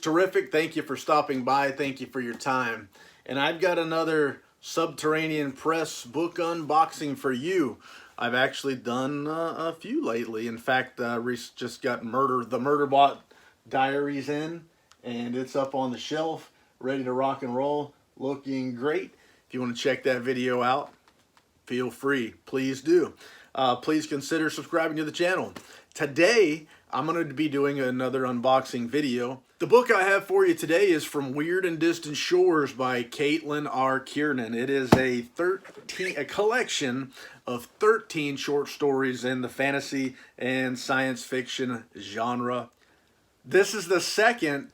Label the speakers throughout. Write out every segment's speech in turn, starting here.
Speaker 1: terrific. Thank you for stopping by. Thank you for your time. And I've got another Subterranean Press book unboxing for you. I've actually done a few lately. In fact, just got the Murderbot Diaries in, and it's up on the shelf, ready to rock and roll, looking great. If you want to check that video out, feel free. Please do. Please consider subscribing to the channel. Today, I'm going to be doing another unboxing video. The book I have for you today is From Weird and Distant Shores by Caitlin R. Kiernan. It is a collection of 13 short stories in the fantasy and science fiction genre. This is the second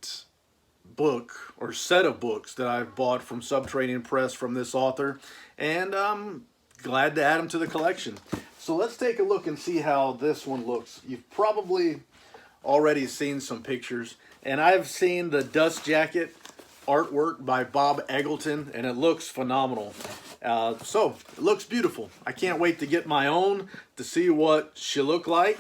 Speaker 1: book or set of books that I've bought from Subterranean Press from this author, and I'm glad to add them to the collection. So let's take a look and see how this one looks. You've probably already seen some pictures, and I've seen the dust jacket artwork by Bob Eggleton, and it looks phenomenal. So it looks beautiful. I can't wait to get my own to see what she looked like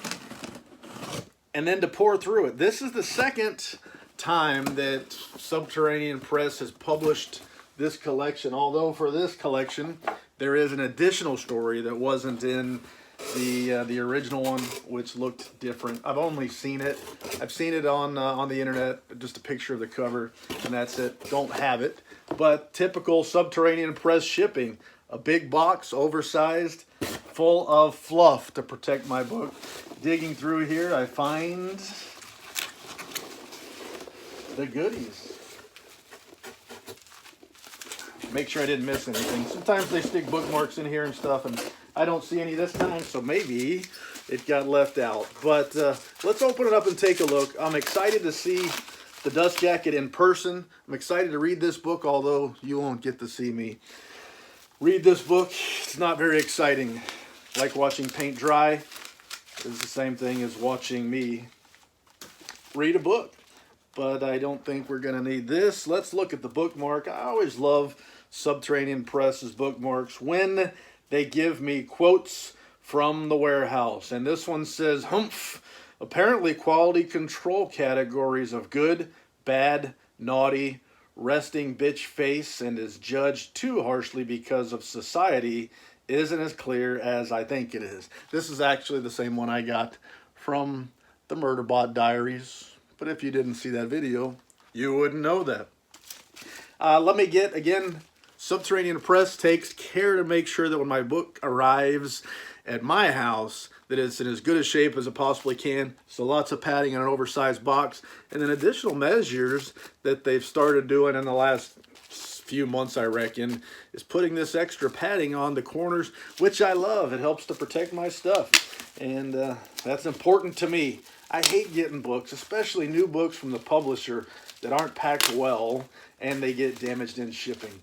Speaker 1: and then to pour through it. This is the second time that Subterranean Press has published this collection, although for this collection there is an additional story that wasn't in the original one, which looked different. I've only seen it. I've seen it on the internet, just a picture of the cover, and that's it. Don't have it. But typical Subterranean Press shipping. A big box, oversized, full of fluff to protect my book. Digging through here, I find the goodies. Make sure I didn't miss anything. Sometimes they stick bookmarks in here and stuff, and I don't see any this time, so maybe it got left out. But let's open it up and take a look. I'm excited to see the dust jacket in person. I'm excited to read this book, although you won't get to see me read this book. It's not very exciting. Like watching paint dry is the same thing as watching me read a book. But I don't think we're going to need this. Let's look at the bookmark. I always love Subterranean Press's bookmarks when they give me quotes from the warehouse. And this one says, humph, apparently quality control categories of good, bad, naughty, resting bitch face, and is judged too harshly because of society isn't as clear as I think it is. This is actually the same one I got from the Murderbot Diaries. But if you didn't see that video, you wouldn't know that. Let me get, again, Subterranean Press takes care to make sure that when my book arrives at my house, that it's in as good a shape as it possibly can. So lots of padding in an oversized box. And then additional measures that they've started doing in the last few months, I reckon, is putting this extra padding on the corners, which I love. It helps to protect my stuff. And that's important to me. I hate getting books, especially new books from the publisher that aren't packed well and they get damaged in shipping.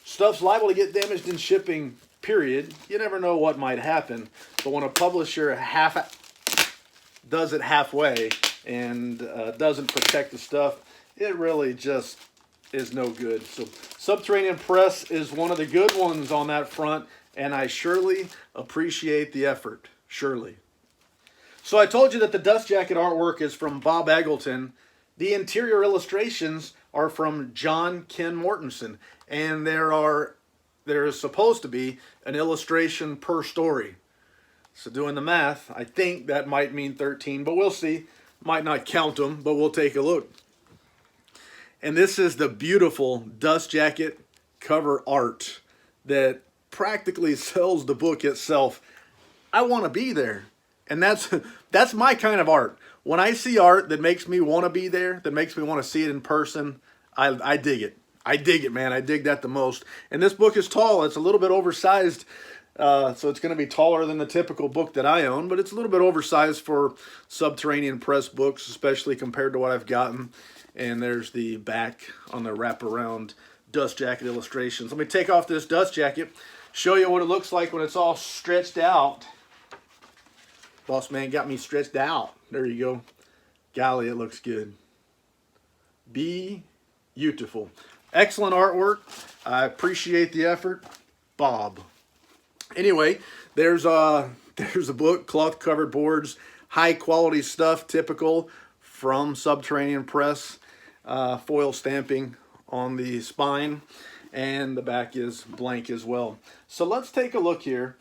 Speaker 1: Stuff's liable to get damaged in shipping, period. You never know what might happen. But when a publisher does it halfway and doesn't protect the stuff, it really just is no good. So Subterranean Press is one of the good ones on that front, and I surely appreciate the effort. Surely. So I told you that the dust jacket artwork is from Bob Eggleton. The interior illustrations are from John Ken Mortensen, and there is supposed to be an illustration per story. So doing the math, I think that might mean 13, but we'll see. Might not count them, but we'll take a look. And this is the beautiful dust jacket cover art that practically sells the book itself. I want to be there. And that's my kind of art. When I see art that makes me want to be there, that makes me want to see it in person, I dig it. I dig it, man. I dig that the most. And this book is tall. It's a little bit oversized, so it's going to be taller than the typical book that I own, but it's a little bit oversized for Subterranean Press books, especially compared to what I've gotten. And there's the back on the wraparound dust jacket illustrations. Let me take off this dust jacket, show you what it looks like when it's all stretched out. Boss man got me stretched out. There you go. Golly, it looks good. Beautiful. Excellent artwork. I appreciate the effort. Bob. Anyway, there's a book, cloth covered boards, high quality stuff, typical from Subterranean Press. foil stamping on the spine, and the back is blank as well. So let's take a look here.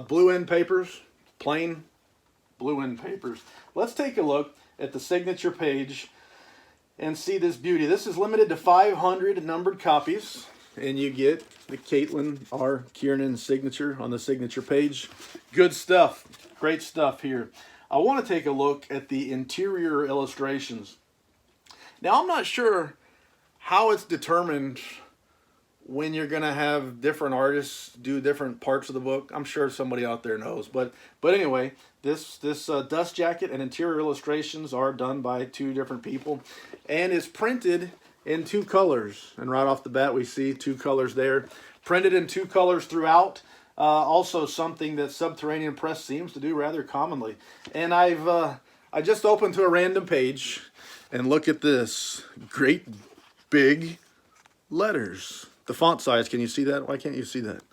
Speaker 1: Blue end papers, plain blue end papers. Let's take a look at the signature page and see this beauty. This is limited to 500 numbered copies, and you get the Caitlin R. Kiernan signature on the signature page. Good stuff. Great stuff here. I want to take a look at the interior illustrations. Now, I'm not sure how it's determined when you're going to have different artists do different parts of the book. I'm sure somebody out there knows. But anyway, this dust jacket and interior illustrations are done by two different people, and is printed in two colors. And right off the bat, we see two colors there. Printed in two colors throughout. Also something that Subterranean Press seems to do rather commonly. And I just opened to a random page, and look at this. Great big letters. The font size, can you see that? Why can't you see that?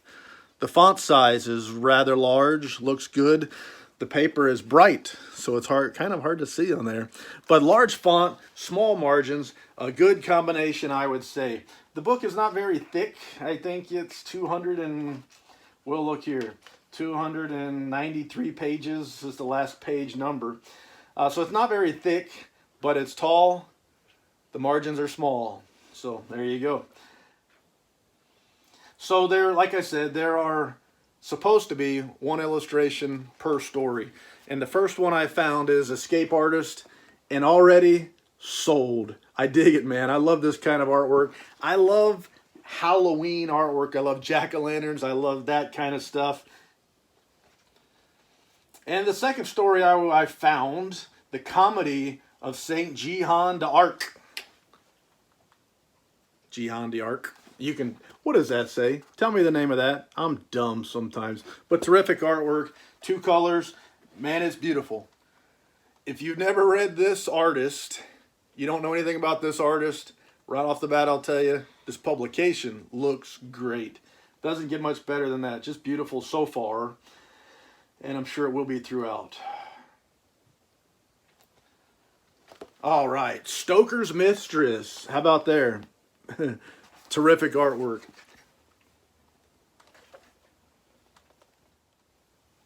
Speaker 1: The font size is rather large, looks good. The paper is bright, so it's kind of hard to see on there. But large font, small margins, a good combination, I would say. The book is not very thick. I think it's 200 and, we'll look here, 293 pages is the last page number. So it's not very thick, but it's tall. The margins are small. So there you go. So there, like I said, there are supposed to be one illustration per story. And the first one I found is Escape Artist, and already sold. I dig it, man. I love this kind of artwork. I love Halloween artwork. I love jack-o'-lanterns. I love that kind of stuff. And the second story I found, The Comedy of Saint Jehan d'Arc. Jehan d'Arc. You can, what does that say? Tell me the name of that. I'm dumb sometimes. But terrific artwork, two colors. Man, it's beautiful. If you've never read this artist, you don't know anything about this artist, right off the bat I'll tell you, this publication looks great. Doesn't get much better than that. Just beautiful so far. And I'm sure it will be throughout. All right, Stoker's Mistress. How about there? Terrific artwork.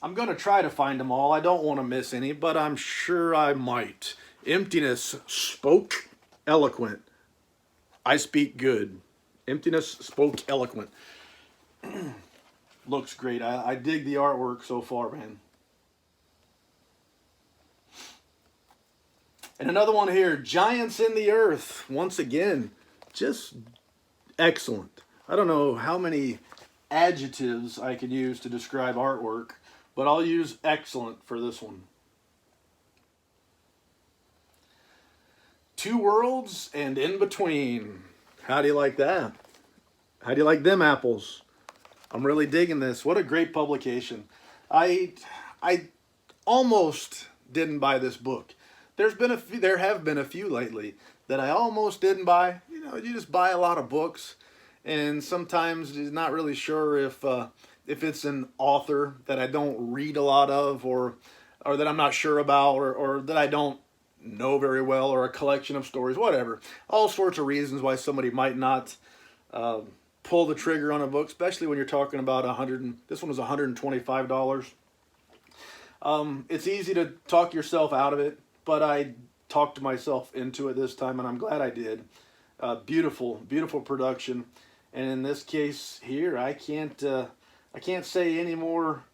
Speaker 1: I'm going to try to find them all. I don't want to miss any, but I'm sure I might. Emptiness spoke eloquent. I speak good. Emptiness spoke eloquent. Looks great. I dig the artwork so far, man. And another one here, Giants in the Earth. Once again, just excellent. I don't know how many adjectives I could use to describe artwork, but I'll use excellent for this one. Two Worlds and In Between. How do you like that? How do you like them apples? I'm really digging this. What a great publication. I almost didn't buy this book. There have been a few lately that I almost didn't buy. You know, you just buy a lot of books, and sometimes you're not really sure if it's an author that I don't read a lot of, or that I'm not sure about, or that I don't know very well, or a collection of stories, whatever. All sorts of reasons why somebody might not pull the trigger on a book, especially when you're talking about this one was $125. It's easy to talk yourself out of it, but I talked myself into it this time, and I'm glad I did. Beautiful, beautiful production, and in this case here, I can't say any more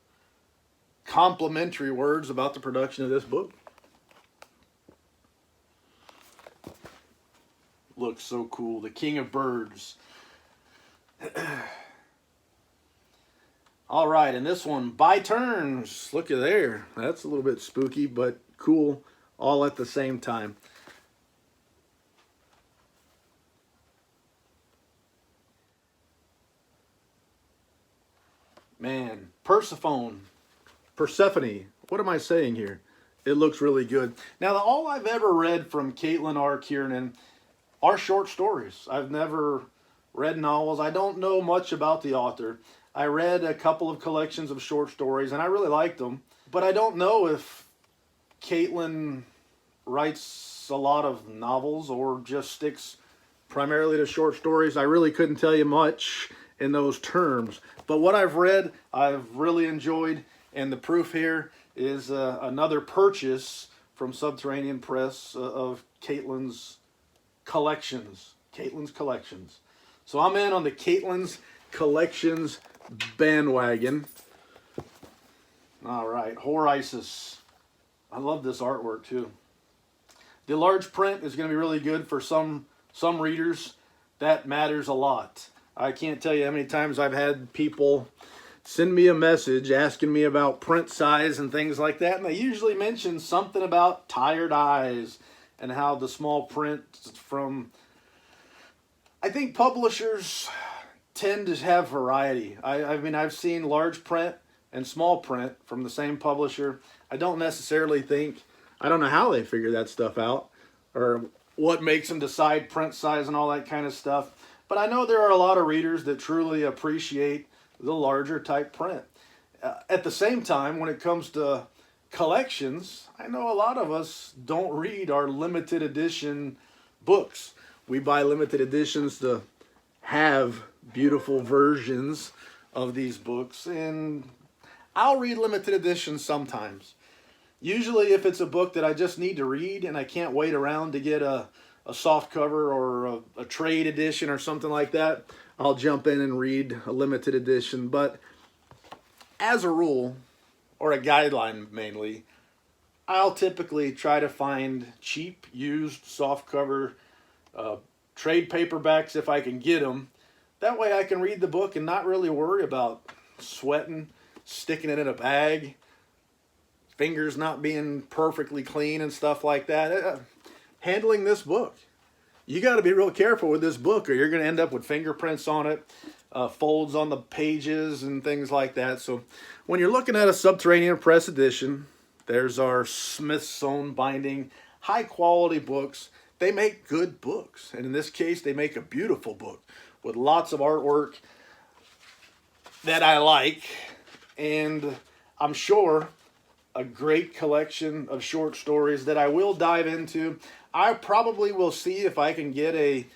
Speaker 1: complimentary words about the production of this book. Looks so cool. The King of Birds. All right, and this one, By Turns. Look at there. That's a little bit spooky, but cool, all at the same time. Man, Persephone. What am I saying here? It looks really good. Now, all I've ever read from Caitlin R. Kiernan are short stories. I've never read novels. I don't know much about the author. I read a couple of collections of short stories, and I really liked them. But I don't know if Caitlin writes a lot of novels or just sticks primarily to short stories. I really couldn't tell you much in those terms. But what I've read, I've really enjoyed. And the proof here is another purchase from Subterranean Press of Caitlin's collections. Caitlin's collections. So I'm in on the Caitlin's collections bandwagon. All right, Horaisis. I love this artwork too. The large print is going to be really good for some readers. That matters a lot. I can't tell you how many times I've had people send me a message asking me about print size and things like that, and they usually mention something about tired eyes and how the small print from... I think publishers tend to have variety. I mean, I've seen large print and small print from the same publisher. I don't necessarily think... I don't know how they figure that stuff out or what makes them decide print size and all that kind of stuff. But I know there are a lot of readers that truly appreciate the larger type print. At the same time, when it comes to collections, I know a lot of us don't read our limited edition books. We buy limited editions to have beautiful versions of these books, and I'll read limited editions sometimes. Usually if it's a book that I just need to read and I can't wait around to get a soft cover or a trade edition or something like that, I'll jump in and read a limited edition. But as a rule, or a guideline mainly, I'll typically try to find cheap, used, soft cover trade paperbacks if I can get them. That way I can read the book and not really worry about sweating, sticking it in a bag, fingers not being perfectly clean and stuff like that. Handling this book, you got to be real careful with this book or you're going to end up with fingerprints on it, folds on the pages and things like that. So when you're looking at a Subterranean Press edition, there's our Smithsonian binding, high quality books. They make good books, and in this case they make a beautiful book with lots of artwork that I like, and I'm sure a great collection of short stories that I will dive into. I probably will see if I can get a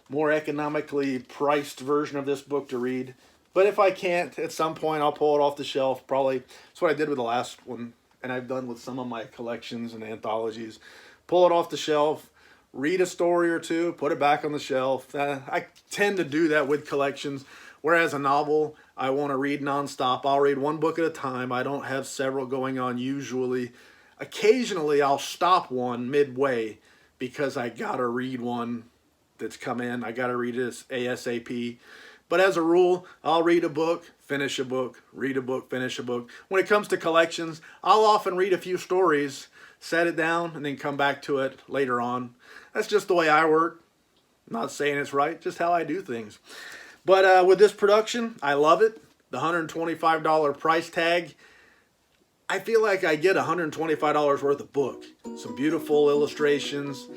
Speaker 1: more economically priced version of this book to read. But if I can't, at some point I'll pull it off the shelf. Probably that's what I did with the last one, and I've done with some of my collections and anthologies. Pull it off the shelf, read a story or two, put it back on the shelf. I tend to do that with collections. Whereas a novel, I want to read nonstop. I'll read one book at a time. I don't have several going on usually. Occasionally, I'll stop one midway because I got to read one that's come in. I got to read this ASAP. But as a rule, I'll read a book, finish a book, read a book, finish a book. When it comes to collections, I'll often read a few stories, set it down, and then come back to it later on. That's just the way I work. I'm not saying it's right, just how I do things. But with this production, I love it. The $125 price tag, I feel like I get $125 worth of book. Some beautiful illustrations,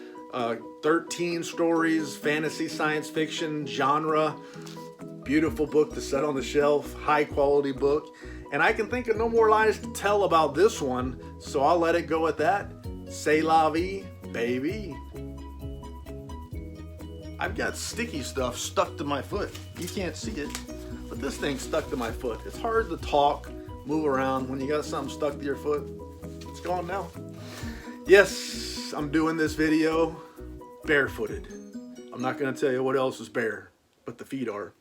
Speaker 1: 13 stories, fantasy, science fiction, genre. Beautiful book to set on the shelf, high quality book. And I can think of no more lies to tell about this one, so I'll let it go at that. C'est la vie, baby. I've got sticky stuff stuck to my foot. You can't see it, but this thing's stuck to my foot. It's hard to talk, move around when you got something stuck to your foot. It's gone now. Yes, I'm doing this video barefooted. I'm not going to tell you what else is bare, but the feet are.